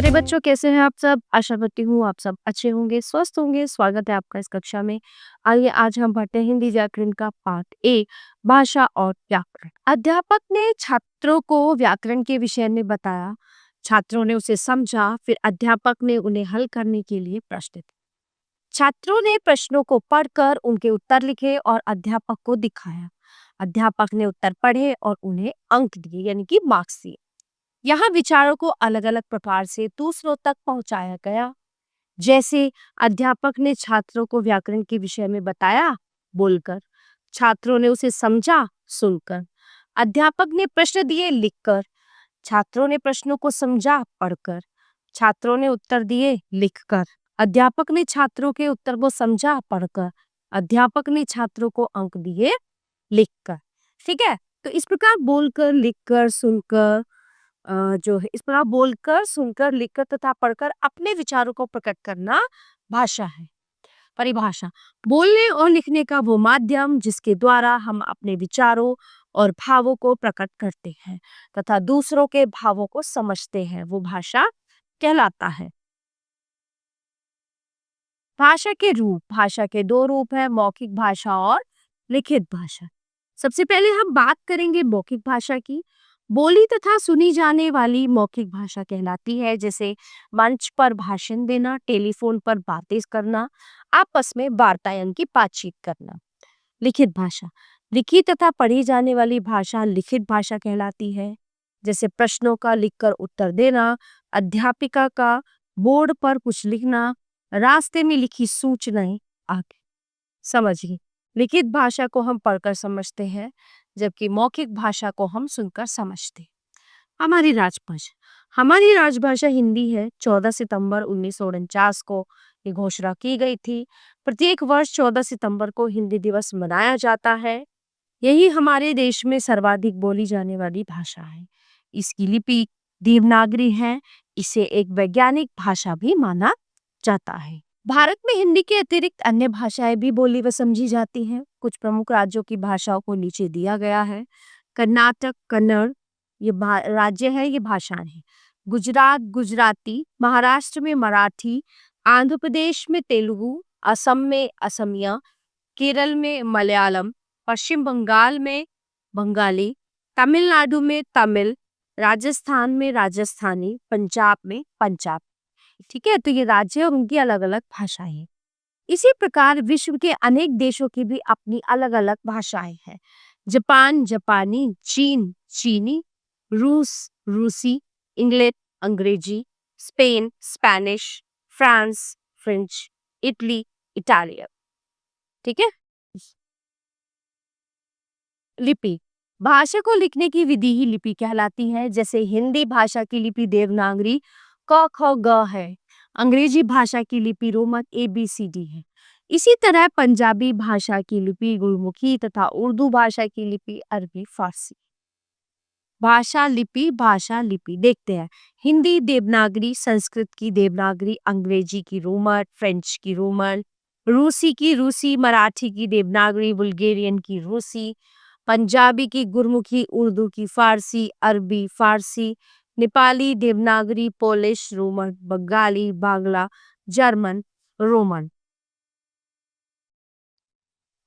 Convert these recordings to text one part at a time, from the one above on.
प्यारे बच्चों, कैसे हैं आप सब? आशा करती हूँ आप सब अच्छे होंगे, स्वस्थ होंगे। स्वागत है आपका इस कक्षा में। आइए आज हम पढ़ते हैं हिंदी व्याकरण का पाठ 1, भाषा और व्याकरण। अध्यापक ने छात्रों को व्याकरण के विषय में बताया। छात्रों ने उसे समझा, फिर अध्यापक ने उन्हें हल करने के लिए प्रश्न दिए। छात्रों ने प्रश्नों को पढ़कर उनके उत्तर लिखे और अध्यापक को दिखाया। अध्यापक ने उत्तर पढ़े और उन्हें अंक दिए, यानी कि मार्क्स दिए। यहाँ विचारों को अलग-अलग प्रकार से दूसरों तक पहुंचाया गया। जैसे अध्यापक ने छात्रों को व्याकरण के विषय में बताया, बोलकर। छात्रों ने उसे समझा, सुनकर। अध्यापक ने प्रश्न दिए, लिखकर। छात्रों ने प्रश्नों को समझा, पढ़कर। छात्रों ने उत्तर दिए, लिखकर। अध्यापक ने छात्रों के उत्तर को समझा, पढ़कर। अध्यापक ने छात्रों को अंक दिए, लिखकर। ठीक है, तो इस प्रकार बोलकर, लिखकर, सुनकर जो है इस प्रकार बोलकर, सुनकर, लिखकर तथा पढ़कर अपने विचारों को प्रकट करना भाषा है। परिभाषा: बोलने और लिखने का वो माध्यम जिसके द्वारा हम अपने विचारों और भावों को प्रकट करते हैं तथा दूसरों के भावों को समझते हैं, वो भाषा कहलाता है। भाषा के रूप: भाषा के दो रूप हैं, मौखिक भाषा और लिखित भाषा। सबसे पहले हम बात करेंगे मौखिक भाषा की। बोली तथा सुनी जाने वाली मौखिक भाषा कहलाती है, जैसे मंच पर भाषण देना, टेलीफोन पर बातें करना, आपस में वार्ता यानी कि बातचीत करना। लिखित भाषा: लिखी तथा पढ़ी जाने वाली भाषा लिखित भाषा कहलाती है, जैसे प्रश्नों का लिखकर उत्तर देना, अध्यापिका का बोर्ड पर कुछ लिखना, रास्ते में लिखी सूचनाएं आदि। समझिए, लिखित भाषा को हम पढ़कर समझते हैं, जबकि मौखिक भाषा को हम सुनकर समझते हैं। हमारी राजभाषा हिंदी है। 14 सितंबर 1949 को ये घोषणा की गई थी। प्रत्येक वर्ष 14 सितंबर को हिंदी दिवस मनाया जाता है। यही हमारे देश में सर्वाधिक बोली जाने वाली भाषा है। इसकी लिपि देवनागरी है। इसे एक वैज्ञानिक भाषा भी माना जाता है। भारत में हिंदी के अतिरिक्त अन्य भाषाएं भी बोली व समझी जाती हैं। कुछ प्रमुख राज्यों की भाषाओं को नीचे दिया गया है। कर्नाटक कन्नड़ ये राज्य है, ये भाषाएं हैं। गुजरात गुजराती, महाराष्ट्र में मराठी, आंध्र प्रदेश में तेलुगु, असम में असमिया, केरल में मलयालम, पश्चिम बंगाल में बंगाली, तमिलनाडु में तमिल, राजस्थान में राजस्थानी, पंजाब में पंजाब। ठीक है, तो ये राज्य और उनकी अलग अलग भाषाएं हैं। इसी प्रकार विश्व के अनेक देशों की भी अपनी अलग अलग भाषाएं हैं। जापान जापानी, चीन चीनी, रूस रूसी, इंग्लैंड अंग्रेजी, Spain Spanish, France French, Italy Italian. ठीक है। लिपि: भाषा को लिखने की विधि ही लिपि कहलाती है। जैसे हिंदी भाषा की लिपि देवनागरी क ख ग है। अंग्रेजी भाषा की लिपि रोमन ABCD है। इसी तरह पंजाबी भाषा की लिपि गुरमुखी तथा उर्दू भाषा की लिपि अरबी फारसी। भाषा लिपि देखते हैं। हिंदी देवनागरी, संस्कृत की देवनागरी, अंग्रेजी की रोमन, फ्रेंच की रोमन, रूसी की रूसी, मराठी की देवनागरी, बुल्गारियन की रूसी, पंजाबी की गुरमुखी, उर्दू की Farsi, Arabi Farsi, Nepali Devanagari, Polish Roman, Bengali Bangla, German Roman.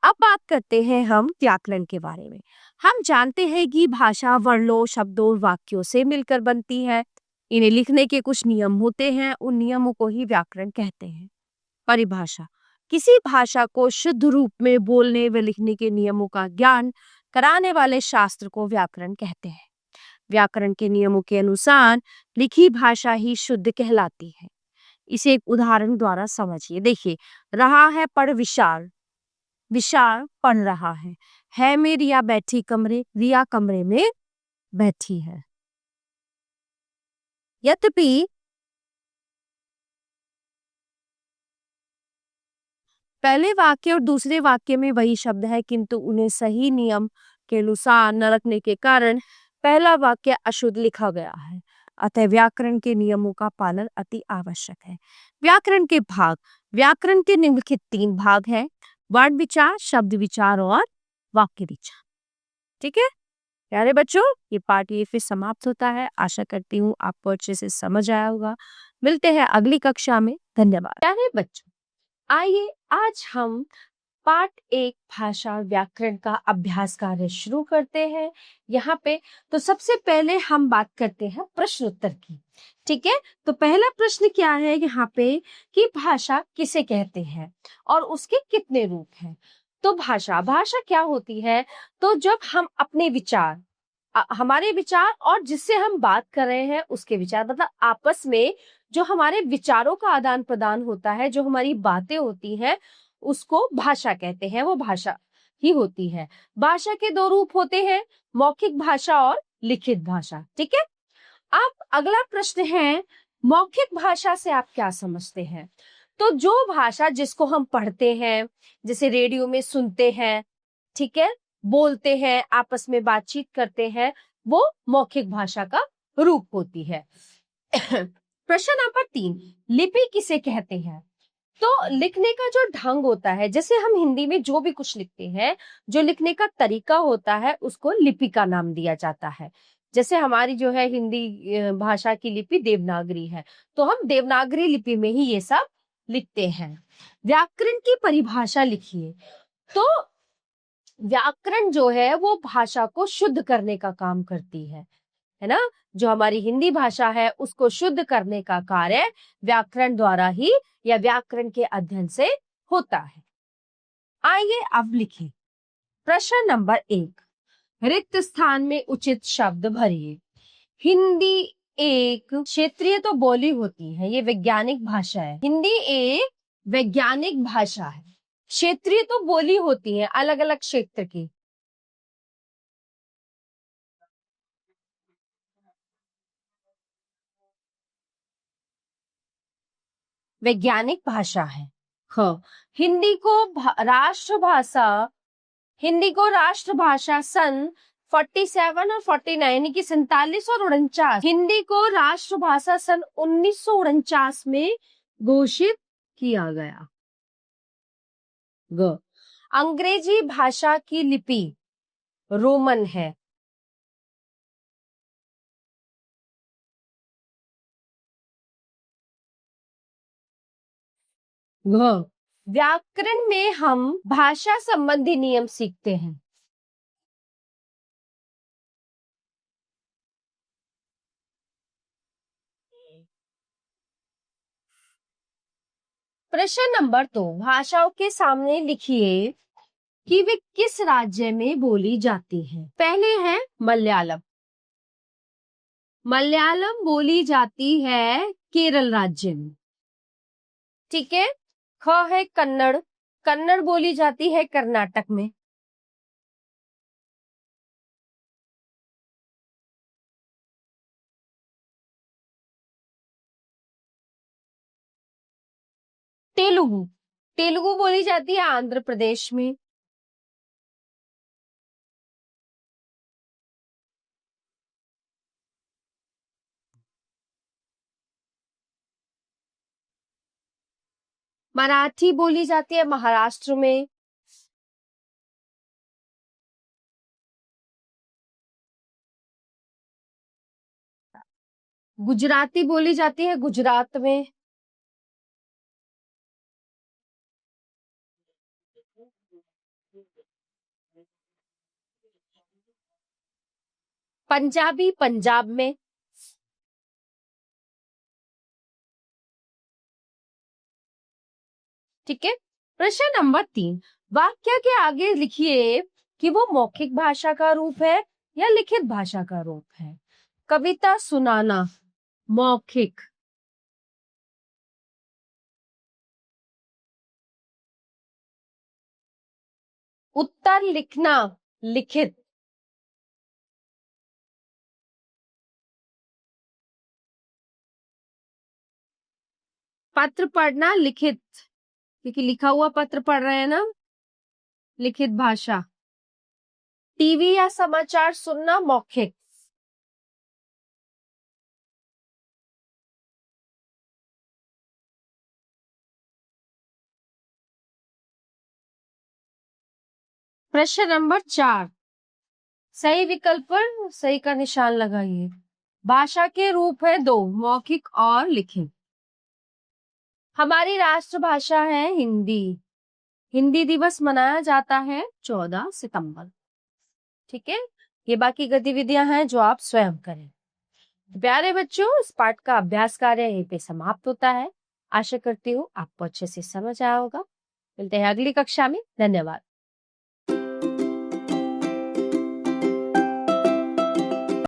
अब बात करते हैं हम व्याकरण के बारे में। हम जानते हैं कि भाषा वर्णों, शब्दों, वाक्यों से मिलकर बनती है। इन्हें लिखने के कुछ नियम होते हैं, उन नियमों को ही व्याकरण कहते हैं। परिभाषा: किसी भाषा को शुद्ध रूप में बोलने व लिखने के नियमों का ज्ञान कराने वाले शास्त्र को व्याकरण कहते हैं। व्याकरण के नियमों के अनुसार लिखी भाषा ही शुद्ध कहलाती है। इसे एक उदाहरण द्वारा समझिए। देखिए, रहा है पढ़ विशाल, विशाल पढ़ रहा है में रिया बैठी कमरे, रिया कमरे में बैठी है। यद्यपि पहले वाक्य और दूसरे वाक्य में वही शब्द है, किंतु उन्हें सही नियम के अनुसार न रखने के कारण पहला वाक्य अशुद्ध लिखा गया है। अतः व्याकरण के नियमों का पालन अति आवश्यक है। व्याकरण के भाग: व्याकरण के निम्नलिखित 3 भाग हैं: वर्ण विचार, शब्द विचार और वाक्य विचार। ठीक है प्यारे बच्चों, ये पाठ ये फिर समाप्त होता है। आशा करती हूँ आपको अच्छे से समझ आया होगा। मिलते हैं अगली कक्षा में। धन्यवाद। प्यारे बच्चों, आइए आज हम पाठ 1 भाषा व्याकरण का अभ्यास कार्य शुरू करते हैं। यहाँ पे तो सबसे पहले हम बात करते हैं प्रश्न उत्तर की। ठीक है, तो पहला प्रश्न क्या है यहाँ पे कि भाषा किसे कहते हैं और उसके कितने रूप हैं। तो भाषा भाषा क्या होती है, तो जब हम अपने विचार हमारे विचार और जिससे हम बात कर रहे हैं उसके विचार, मतलब आपस में जो हमारे विचारों का आदान प्रदान होता है, जो हमारी बातें होती हैं, उसको भाषा कहते हैं। वो भाषा ही होती है। भाषा के दो रूप होते हैं, मौखिक भाषा और लिखित भाषा। ठीक है, अब अगला प्रश्न है, मौखिक भाषा से आप क्या समझते हैं। तो जो भाषा जिसको हम पढ़ते हैं, जैसे रेडियो में सुनते हैं, ठीक है, बोलते हैं, आपस में बातचीत करते हैं, वो मौखिक भाषा का रूप होती है। प्रश्न नंबर 3, लिपि किसे कहते हैं। तो लिखने का जो ढंग होता है, जैसे हम हिंदी में जो भी कुछ लिखते हैं, जो लिखने का तरीका होता है उसको लिपि का नाम दिया जाता है। जैसे हमारी जो है हिंदी भाषा की लिपि देवनागरी है, तो हम देवनागरी लिपि में ही ये सब लिखते हैं। व्याकरण की परिभाषा लिखिए। तो व्याकरण जो है वो भाषा को शुद्ध करने का काम करती है ना। जो हमारी हिंदी भाषा है उसको शुद्ध करने का कार्य व्याकरण द्वारा ही या व्याकरण के अध्ययन से होता है। आइए अब लिखें प्रश्न नंबर 1, रिक्त स्थान में उचित शब्द भरिए। हिंदी एक क्षेत्रीय तो बोली होती है, ये वैज्ञानिक भाषा है। हिंदी एक वैज्ञानिक भाषा है। क्षेत्रीय तो बोली होती है अलग अलग क्षेत्र की। वैज्ञानिक भाषा है। हाँ, हिंदी को राष्ट्रभाषा, हिंदी को राष्ट्रभाषा सन 47 और 49 यानी कि 47 और 49, हिंदी को राष्ट्रभाषा सन 1949 में घोषित किया गया। अंग्रेजी भाषा की लिपि रोमन है। व्याकरण में हम भाषा संबंधी नियम सीखते हैं। प्रश्न नंबर 2, भाषाओं के सामने लिखिए कि वे किस राज्य में बोली जाती हैं। पहले है मलयालम। मलयालम बोली जाती है केरल राज्य में। ठीक है, ख है कन्नड़। कन्नड़ बोली जाती है कर्नाटक में। तेलुगु, तेलुगु बोली जाती है आंध्र प्रदेश में। मराठी बोली जाती है महाराष्ट्र में। गुजराती बोली जाती है गुजरात में। पंजाबी पंजाब में। ठीक है, प्रश्न नंबर 3, वाक्य के आगे लिखिए कि वो मौखिक भाषा का रूप है या लिखित भाषा का रूप है। कविता सुनाना मौखिक, उत्तर लिखना लिखित, पत्र पढ़ना लिखित, क्योंकि लिखा हुआ पत्र पढ़ रहे हैं ना, लिखित भाषा। टीवी या समाचार सुनना मौखिक। प्रश्न नंबर 4, सही विकल्प पर सही का निशान लगाइए। भाषा के रूप है दो, मौखिक और लिखित। हमारी राष्ट्रभाषा है हिंदी। हिंदी दिवस मनाया जाता है 14 सितंबर। ठीक है, ये बाकी गतिविधियां हैं जो आप स्वयं करें। प्यारे बच्चों, इस पाठ का अभ्यास कार्य यहीं पे समाप्त होता है। आशा करती हूँ आपको अच्छे से समझ आया होगा। मिलते हैं अगली कक्षा में। धन्यवाद।